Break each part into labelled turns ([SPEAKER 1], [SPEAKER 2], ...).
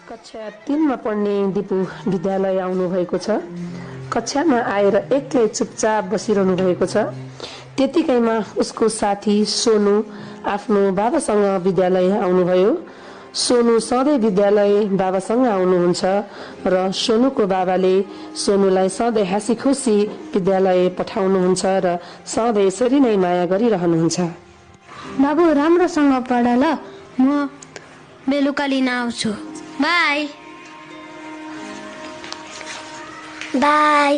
[SPEAKER 1] कक्षा 3 मा पढ्ने दिपु विद्यालय आउनु भएको छ। कक्षामा आएर एक्लै चुपचाप बसिरहनु भएको छ। त्यतिकैमा उसको साथी सोनु आफ्नो बाबासँग विद्यालय आउनुभयो। सोनु सधैँ विद्यालय बाबासँग आउनुहुन्छ र सोनुको बाबाले सोनुलाई सधैँ हाँसी खुसी विद्यालय पठाउनुहुन्छ र सधैँ यसरी नै माया गरिरहनुहुन्छ।
[SPEAKER 2] बाबु राम्रोसँग पढ ल, म बेलुका लिन आउँछु। By
[SPEAKER 3] by.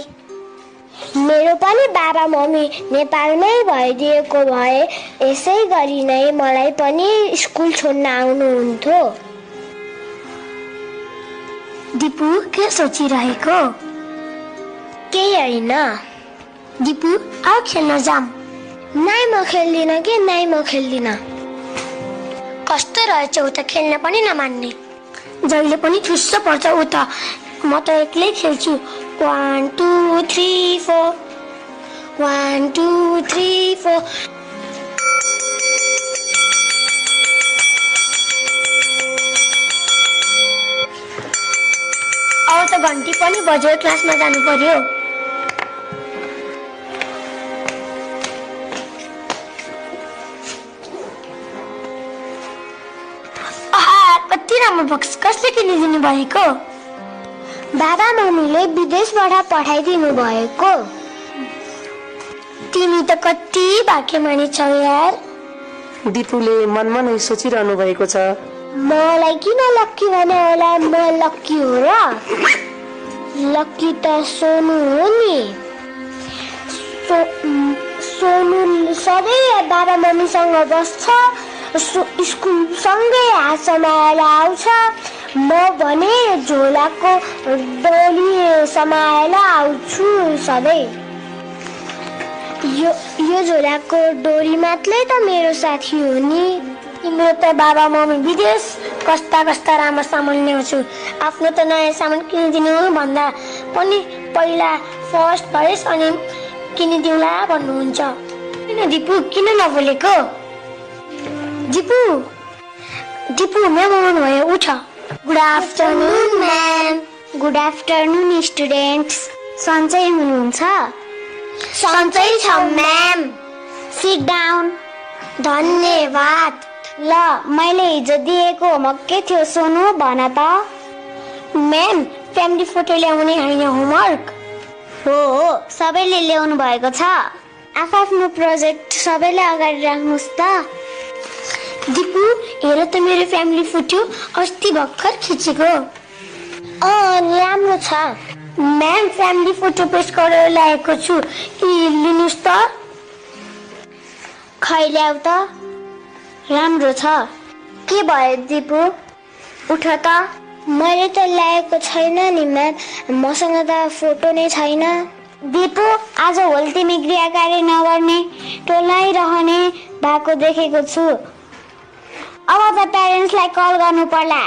[SPEAKER 3] मेरो पनि बाबा मम्मी नेपालमै भइदिएको भए यसै गरी नै मलाई पनि स्कुल छोड्न आउनुहुन्थ्यो।
[SPEAKER 2] दिपु के सोचिरहेको?
[SPEAKER 3] केही होइन।
[SPEAKER 2] दिपु आऊ खेल्न जाम।
[SPEAKER 3] नाइ म खेल्दिन कि नाइ म खेल्दिन।
[SPEAKER 2] कस्तो रहेछ उता खेल्न पनि नमान्ने। जहिले पनि ठुस्स पर्छ उता, म त एक्लै खेल्छु। 1 2 3 4 1 2 3 4। अब त घन्टी पनि बज्यो, क्लासमा जानु पर्यो। कति राम्रो बक्स कसले किनिदिनु भएको?
[SPEAKER 3] बाबा मम्मीले विदेशबाट पठाइदिनु भएको।
[SPEAKER 2] तिमी त कति भाग्यमानी छौ यार।
[SPEAKER 1] दिपुले मनमा नै सोचिरहनु भएको छ,
[SPEAKER 3] मलाई किन लक्की भने होला? म लक्की हो र? लक्की त सोनु हो नि। सोनु सधैँ बाबा मम्मीसँग बस्छ, स्कुल सँगै हात समाएर आउँछ। म भने झोलाको डोरी समाएर आउँछु सधैँ। यो झोलाको डोरी मात्रै त मेरो साथी हो नि।
[SPEAKER 2] तिम्रो त बाबा मम्मी विदेश कस्ता कस्ता राम्रो सामान ल्याउँछु, आफ्नो त नयाँ सामान किनिदिनु भन्दा पनि पहिला फर्स्ट भएस् अनि किनिदिउँला भन्नुहुन्छ। किन दिपु किन नबोलेको? दिपु म्याम आउनुभयो, उठ।
[SPEAKER 3] Good afternoon ma'am. Good afternoon students. सन्चै हुनुहुन्छ?
[SPEAKER 2] सन्चै छ म्याम।
[SPEAKER 3] Sit down.
[SPEAKER 2] धन्यवाद।
[SPEAKER 3] ल, मैले हिजो दिएको होमवर्क के थियो सोनु भन त?
[SPEAKER 2] म्याम, फ्यामिली फोटो ल्याउने होइन होमवर्क।
[SPEAKER 3] हो, सबैले ल्याउनु भएको छ। आफ्नो प्रोजेक्ट सबैले अगाडि राख्नुहोस् त।
[SPEAKER 2] दिपु हेर त मेरो फ्यामिली फोटो अस्ति भर्खर खिचेको।
[SPEAKER 3] राम्रो छ।
[SPEAKER 2] म्याम, फ्यामिली फोटो पेस्ट गरेर ल्याएको छु, लिनुहोस् त।
[SPEAKER 3] खै ल्याउ त। राम्रो छ। के भयो दिपु? उठ त। मैले त ल्याएको छैन नि म्याम, मसँग त फोटो नै छैन। दिपु, आज होल तिमी गृह कार्य नगर्ने, टोलाइरहने भएको देखेको छु। अब त प्यारेन्ट्सलाई कल गर्नु पर्ला।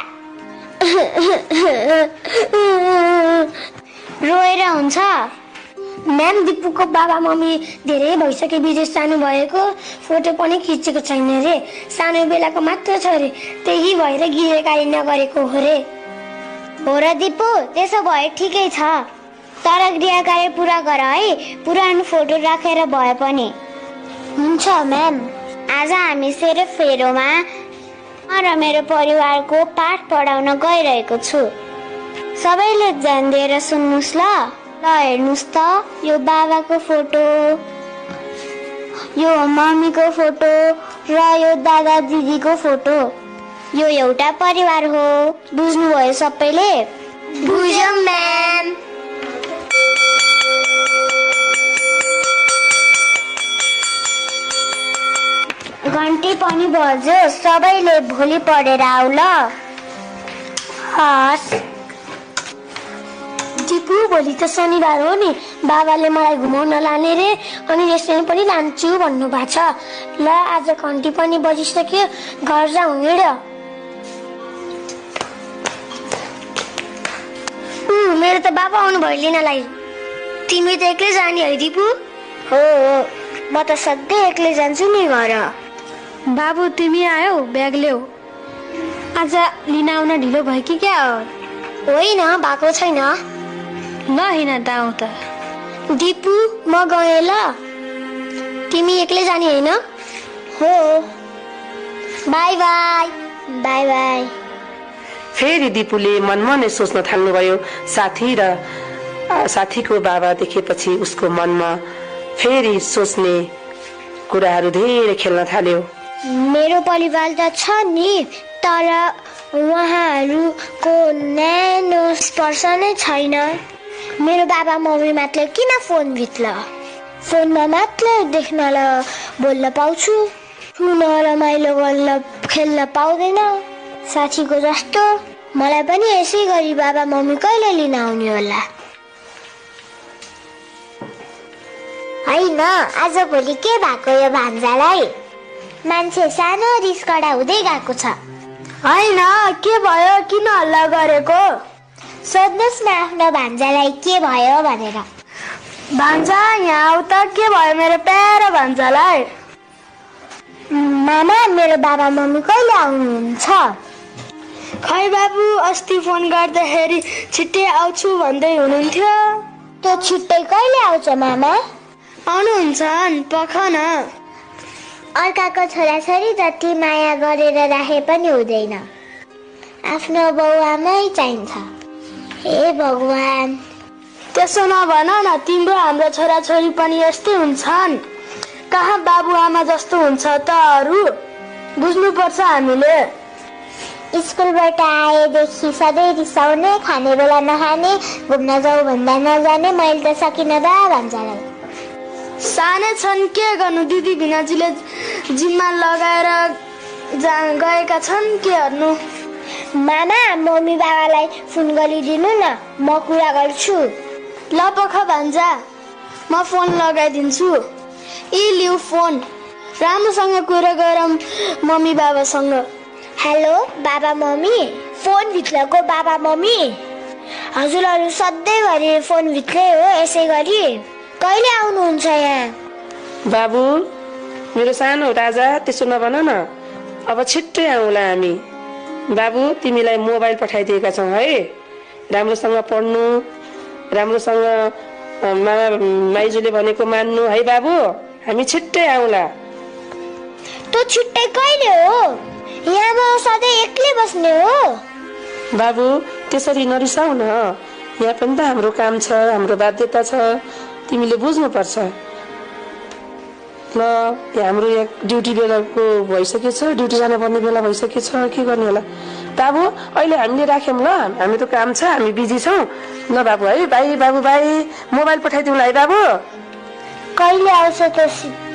[SPEAKER 3] रोएर हुन्छ?
[SPEAKER 2] म्याम, दिपुको बाबा मम्मी धेरै भइसक्यो विदेश जानु भएको, फोटो पनि खिचेको छैन रे। सानो बेलाको मात्र छ रे, त्यही भएर गृह कार्य नगरेको हो रे।
[SPEAKER 3] हो र दिपु, त्यसो भए ठिकै छ। तर गृह कार्य पुरा गर है, पुरानो फोटो राखेर भए पनि।
[SPEAKER 2] हुन्छ म्याम।
[SPEAKER 3] आज हामी सेरोफेरोमा र मेरो परिवारको पाठ पढाउन गइरहेको छु। सबैले ध्यान दिएर सुन्नुहोस् ल। हेर्नुहोस् त, यो बाबाको फोटो, यो मम्मीको फोटो र यो दादा दिदीको फोटो। यो एउटा परिवार हो। बुझ्नुभयो सबैले?
[SPEAKER 2] बुझ्यौँ म्याम।
[SPEAKER 3] घन्टी पनि बज्यो, सबैले भोलि पढेर आऊ ल।
[SPEAKER 2] हस्। दिपु, भोलि त शनिबार हो नि, बाबाले मलाई घुमाउन लाने रे, अनि रेस्टुरेन्ट पनि लान्छु भन्नु भएको छ। ल, आज घन्टी पनि बजिसक्यो, घर जाउँ हिँड। मेरो त बाबा आउनुभयो लिनलाई। तिमी त एक्लै जाने है दिपु?
[SPEAKER 3] हो, म त सधैँ एक्लै जान्छु नि घर।
[SPEAKER 2] बाबु, तिमी आयौ, ब्याग ल्याऊ।
[SPEAKER 3] आज लिन आउन ढिलो भयो कि क्या हो? होइन, भएको छैन। ल हिँड त आउँ त। दिपु, म गएँ ल। तिमी एक्लै जाने होइन? हो। By by. By by.
[SPEAKER 1] फेरि दिपुले मनमा नै सोच्न थाल्नुभयो। साथीको बाबा देखेपछि उसको मनमा फेरि सोच्ने कुराहरू धेरै खेल्न थाल्यो।
[SPEAKER 3] मेरो परिवार त छ नि, तर उहाँहरूको न्यानो स्पर्श नै छैन। मेरो बाबा मम्मी मात्र किन फोन भित्र? फोनमा मात्र देख्न र बोल्न पाउँछु, छुन रमाइलो गर्न खेल्न पाउँदैन। साथीको जस्तो मलाई पनि यसै गरी बाबा मम्मी कहिले लिन आउने होला? होइन, आज भोलि के भएको यो भान्जालाई? मान्छे सानो रिस कडा हुँदै गएको छ। होइन, के भयो? किन हल्ला गरेको? सोध्नुहोस् न आफ्नो भान्जालाई के भयो भनेर। भान्जा यहाँ आऊ त, के भयो मेरो प्यारो भान्जालाई? मामा, मेरो बाबा मम्मी कहिले आउनुहुन्छ? खै बाबु, अस्ति फोन गर्दाखेरि छिट्टै आउँछु भन्दै हुनुहुन्थ्यो। त्यो छिट्टै कहिले आउँछ मामा? आउनुहुन्छ, पख न। अर्काको छोराछोरी जति माया गरेर राखे पनि हुँदैन, आफ्नो बाउआमै चाहिन्छ। हे भगवान, त्यसो नभन न। तिम्रो हाम्रो छोराछोरी पनि यस्तै हुन्छन्। कहाँ बाबुआमा जस्तो हुन्छ त अरू? बुझ्नुपर्छ हामीले। स्कुलबाट आएदेखि सधैँ रिसाउने, खाने बेला नखाने, घुम्न जाऊ भन्दा नजाने। मैले त सकिनँ दा भान्जालाई। सानै छन्, के गर्नु? दिदी भिनाजीले जिम्मा लगाएर गएका छन्, के गर्नु? मामा, मम्मी बाबालाई फोन गरिदिनु न, म कुरा गर्छु। ल पख भान्जा, म फोन लगाइदिन्छु। लिऊ फोन, राम्रोसँग कुरा गरौँ मम्मी बाबासँग। हेलो बाबा मम्मी। फोन भित्रको बाबा मम्मी? हजुरहरू सधैँभरि फोन भित्रै हो यसै गरी? कहिले आउनुहुन्छ यहाँ?
[SPEAKER 1] बाबु, मेरो सानो राजा, त्यसो नभन न। अब छिट्टै आउँला हामी। बाबु, तिमीलाई मोबाइल पठाइदिएका छौँ है। राम्रोसँग पढ्नु, राम्रोसँग माइजूले भनेको मान्नु है बाबु। हामी छिट्टै आउँला।
[SPEAKER 3] त छिट्टै कहिले हो? यहाँ म सधैँ एक्लै बस्ने हो।
[SPEAKER 1] बाबु, त्यसरी नरिसाउ न। यहाँ पनि त हाम्रो काम छ, हाम्रो बाध्यता छ, तिमीले बुझ्नुपर्छ। ल, हाम्रो यहाँ ड्युटी बेलाको भइसकेछ, ड्युटी जानुपर्ने बेला भइसकेछ, के गर्ने होला? बाबु, अहिले हामीले राख्यौँ ल, हामीको काम छ, हामी बिजी छौँ। ल बाबु है, बाई बाबु, बाई। मोबाइल पठाइदिउँला है बाबु।
[SPEAKER 3] कहिले आउँछ त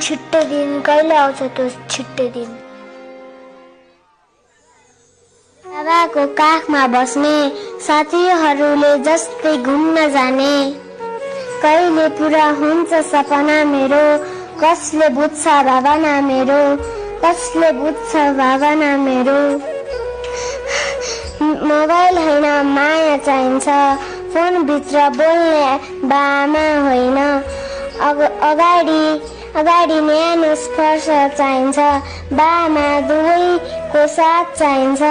[SPEAKER 3] छिट्टै दिन? कहिले आउँछ त छिट्टै दिन? बाबाको काखमा बस्ने, साथीहरूले जस्तै घुम्न जाने। कहिले पुरा हुन्छ सपना मेरो, कसले बुझ्छ भावना मेरो, कसले बुझ्छ भावना मेरो। मोबाइल होइन माया चाहिन्छ, फोनभित्र बोल्ने बामा होइन। अगाडि न्यानो स्पर्श चाहिन्छ, बामा दुवैको साथ चाहिन्छ।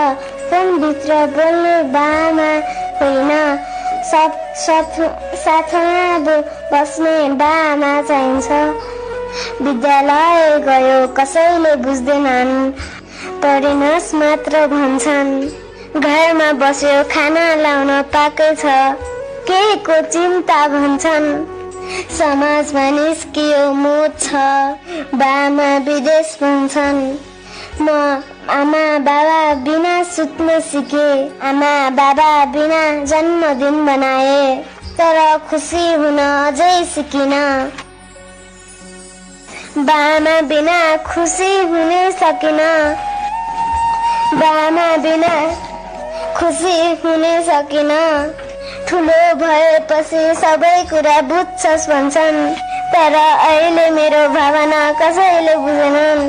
[SPEAKER 3] फोनभित्र बोल्ने बामा होइन, साथमा बस्ने बामा चाहिन्छ। विद्यालय गयो कसैले बुझ्दैनन्, पढ्नुहोस् मात्र भन्छन्। घरमा बस्यो खाना लाउन पाकै छ, केहीको चिन्ता भन्छन्। समाजमा निस्कियो मोच छ, बामा विदेश भन्छन्। म आमा बाबा बिना सुत्न सिके, आमा बाबा बिना जन्मदिन बनाए, तर खुसी हुन अझै सिकिन। बामा बिना खुसी हुनै सकिन, बामा बिना खुसी हुनै सकिन। ठुलो भएपछि सबै कुरा बुझ्छस् भन्छन्, तर अहिले मेरो भावना कसैले बुझेनन्।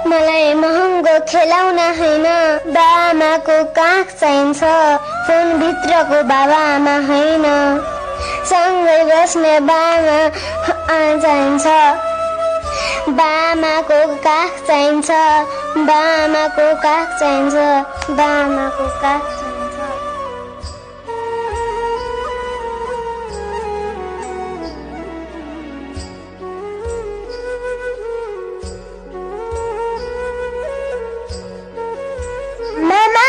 [SPEAKER 3] मलाई महँगो खेलाउन होइन, बाबाको काख चाहिन्छ, फोनभित्रको बाबाआमा होइन। सँगै बस्ने बाबा चाहिन्छ, बामाको काख चाहिन्छ बामाको काख चाहिन्छ बामाको काख चाहिन्छ मामा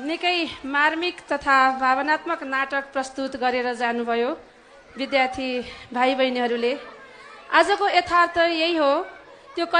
[SPEAKER 4] निकै मार्मिक तथा भावनात्मक नाटक प्रस्तुत गरेर जानुभयो विद्यार्थी भाइ बहिनीहरूले। आजको यथार्थ यही हो,